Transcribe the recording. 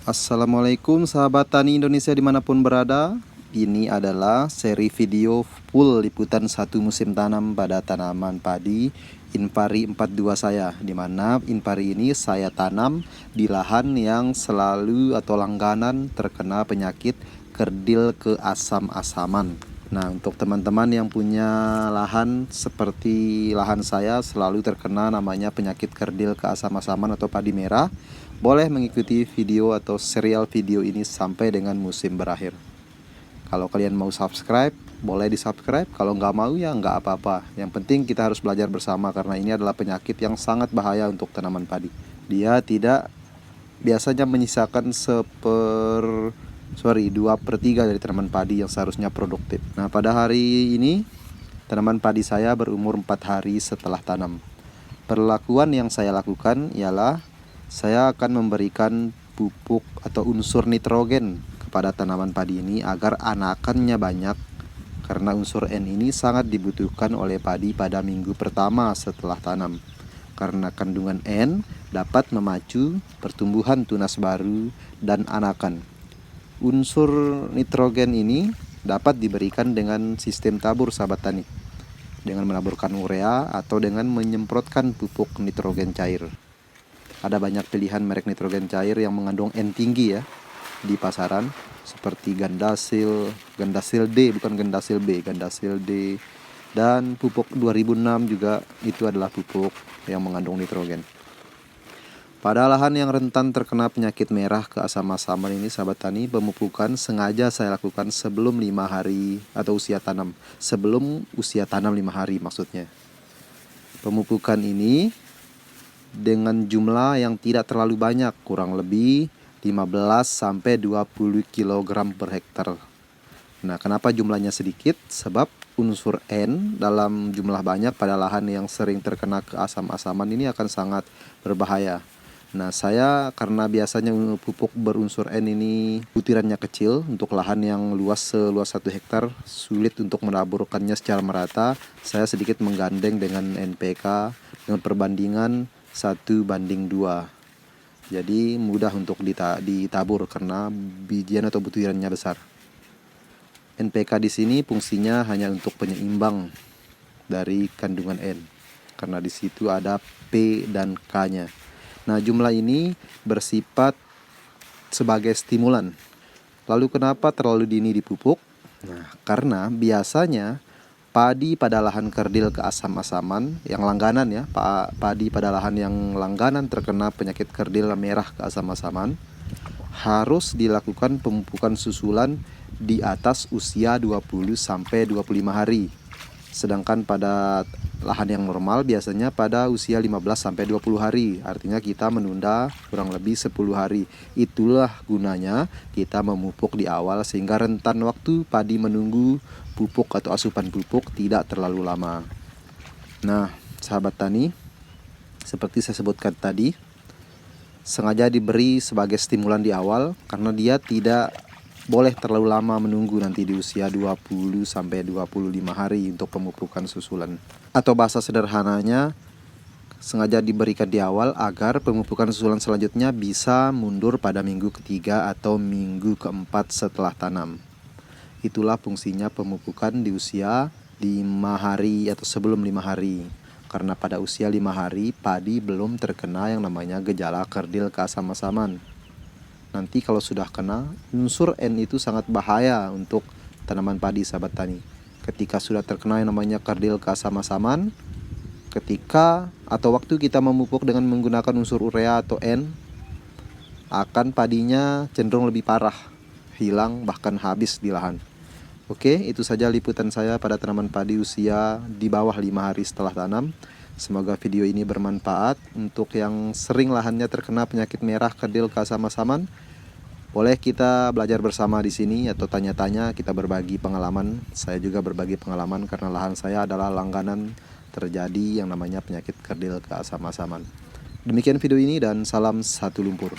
Assalamualaikum sahabat tani Indonesia dimanapun berada. Ini adalah seri video full liputan satu musim tanam pada tanaman padi Inpari 42 saya, dimana Inpari ini saya tanam di lahan yang selalu atau langganan terkena penyakit kerdil keasam-asaman. Nah, untuk teman-teman yang punya lahan seperti lahan saya selalu terkena namanya penyakit kerdil keasam-asaman atau padi merah, boleh mengikuti video atau serial video ini sampai dengan musim berakhir. Kalau kalian mau subscribe, boleh di subscribe. Kalau nggak mau ya nggak apa-apa. Yang penting kita harus belajar bersama karena ini adalah penyakit yang sangat bahaya untuk tanaman padi. Dia tidak biasanya menyisakan 2/3 dari tanaman padi yang seharusnya produktif. Nah, pada hari ini tanaman padi saya berumur 4 hari setelah tanam. Perlakuan yang saya lakukan ialah saya akan memberikan pupuk atau unsur nitrogen kepada tanaman padi ini agar anakannya banyak, karena unsur N ini sangat dibutuhkan oleh padi pada minggu pertama setelah tanam, karena kandungan N dapat memacu pertumbuhan tunas baru dan anakan. Unsur nitrogen ini dapat diberikan dengan sistem tabur sahabat tani, dengan menaburkan urea atau dengan menyemprotkan pupuk nitrogen cair. Ada banyak pilihan merek nitrogen cair yang mengandung N tinggi ya di pasaran, seperti Gandasil D, bukan Gandasil B, Gandasil D, dan pupuk 2006 juga itu adalah pupuk yang mengandung nitrogen. Pada lahan yang rentan terkena penyakit merah keasam-asaman ini sahabat tani, pemupukan sengaja saya lakukan sebelum 5 hari atau usia tanam. Sebelum usia tanam 5 hari maksudnya. Pemupukan ini dengan jumlah yang tidak terlalu banyak, kurang lebih 15-20 kg per hektar. Nah, kenapa jumlahnya sedikit? Sebab unsur N dalam jumlah banyak pada lahan yang sering terkena keasam-asaman ini akan sangat berbahaya. Nah, saya karena biasanya pupuk berunsur N ini butirannya kecil, untuk lahan yang luas seluas 1 hektar sulit untuk menaburkannya secara merata, saya sedikit menggandeng dengan NPK dengan perbandingan 1:2. Jadi mudah untuk ditabur karena bijian atau butirannya besar. NPK di sini fungsinya hanya untuk penyeimbang dari kandungan N, karena di situ ada P dan K-nya. Nah, jumlah ini bersifat sebagai stimulan. Lalu kenapa terlalu dini dipupuk? Nah, karena biasanya padi pada lahan kerdil keasam-asaman yang langganan ya, padi pada lahan yang langganan terkena penyakit kerdil merah keasam-asaman harus dilakukan pemupukan susulan di atas usia 20-25 hari. Sedangkan pada lahan yang normal biasanya pada usia 15-20 hari. Artinya kita menunda kurang lebih 10 hari. Itulah gunanya kita memupuk di awal sehingga rentan waktu padi menunggu pupuk atau asupan pupuk tidak terlalu lama. Nah, sahabat tani, seperti saya sebutkan tadi, sengaja diberi sebagai stimulan di awal karena dia tidak boleh terlalu lama menunggu nanti di usia 20-25 hari untuk pemupukan susulan. Atau bahasa sederhananya, sengaja diberikan di awal agar pemupukan susulan selanjutnya bisa mundur pada minggu ketiga atau minggu keempat setelah tanam. Itulah fungsinya pemupukan di usia 5 hari atau sebelum 5 hari. Karena pada usia 5 hari padi belum terkena yang namanya gejala kerdil keasam-asaman. Nanti kalau sudah kena, unsur N itu sangat bahaya untuk tanaman padi sahabat tani. Ketika sudah terkena yang namanya kerdil keasam-asaman, ketika atau waktu kita memupuk dengan menggunakan unsur urea atau N, akan padinya cenderung lebih parah, hilang bahkan habis di lahan. Oke, itu saja liputan saya pada tanaman padi usia di bawah 5 hari setelah tanam. Semoga video ini bermanfaat untuk yang sering lahannya terkena penyakit merah kerdil keasam-asaman. Boleh kita belajar bersama di sini atau tanya-tanya, kita berbagi pengalaman. Saya juga berbagi pengalaman karena lahan saya adalah langganan terjadi yang namanya penyakit kerdil keasam-asaman. Demikian video ini dan salam satu lumpur.